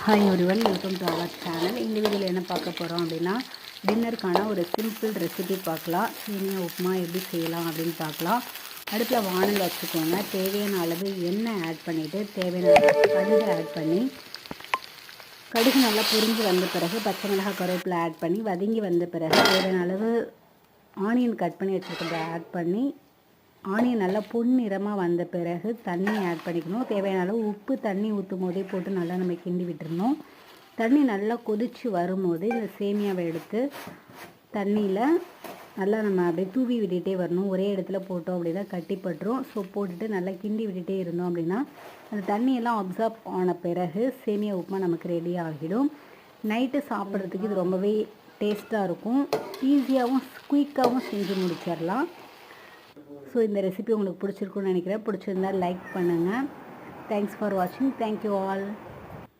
Hi everyone, welcome to our channel. இந்த வீடியோவில் என்ன பார்க்க போகிறோம் அப்படின்னா, டின்னருக்கான ஒரு சிம்பிள் ரெசிபி பார்க்கலாம். சேமியா உப்புமா எப்படி செய்யலாம் அப்படின்னு பார்க்கலாம். அடுப்பில் வானல் வச்சுக்கோங்க. தேவையான அளவு எண்ணெய் ஆட் பண்ணிவிட்டு தேவையான அளவு கடுகு ஆட் பண்ணி, கடுகு நல்லா பொரிஞ்சு வந்த பிறகு பச்சை மிளகாய் கருவேப்பிலை ஆட் பண்ணி வதங்கி வந்த பிறகு தேவையான அளவு ஆனியன் கட் பண்ணி வச்சுருக்கிறத ஆட் பண்ணி, ஆனியன் நல்லா பொன்னிறமாக வந்த பிறகு தண்ணி ஆட் பண்ணிக்கணும். தேவையான அளவு உப்பு தண்ணி ஊற்றும் போதே போட்டு நல்லா நம்ம கிண்டி விட்டுருணும். தண்ணி நல்லா கொதித்து வரும்போது இந்த சேமியாவை எடுத்து தண்ணியில் நல்லா நம்ம அப்படியே தூவி விட்டுகிட்டே வரணும். ஒரே இடத்துல போட்டோம் அப்படின்னா கட்டிப்பட்டுரும். ஸோ போட்டுட்டு நல்லா கிண்டி விட்டுகிட்டே இருந்தோம் அப்படின்னா அந்த தண்ணியெல்லாம் அப்சார்ப் ஆன பிறகு சேமியா உப்புமா நமக்கு ரெடி ஆகிடும். நைட்டு சாப்பிட்றதுக்கு இது ரொம்பவே டேஸ்ட்டாக இருக்கும். ஈஸியாகவும் குயிக்காகவும் செஞ்சு முடிச்சிடலாம். ஸோ இந்த ரெசிபி உங்களுக்கு பிடிச்சிருக்குன்னு நினைக்கிறேன். பிடிச்சிருந்தால் லைக் பண்ணுங்கள். தேங்க்ஸ் ஃபார் வாட்சிங். Thank you all.